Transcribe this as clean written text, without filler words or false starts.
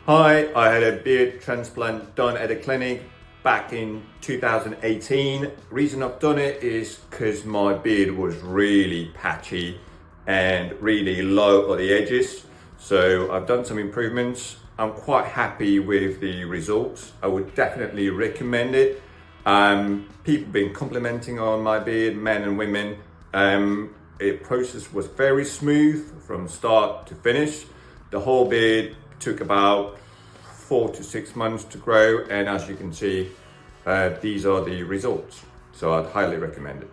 Hi, I had a beard transplant done at a clinic back in 2018. Reason I've done it is because my beard was really patchy and really low at the edges. So I've done some improvements. I'm quite happy with the results. I would definitely recommend it. People been complimenting on my beard, men and women. The process was very smooth from start to finish. The whole beard took about 4 to 6 months to grow, and as you can see, these are the results. So I'd highly recommend it.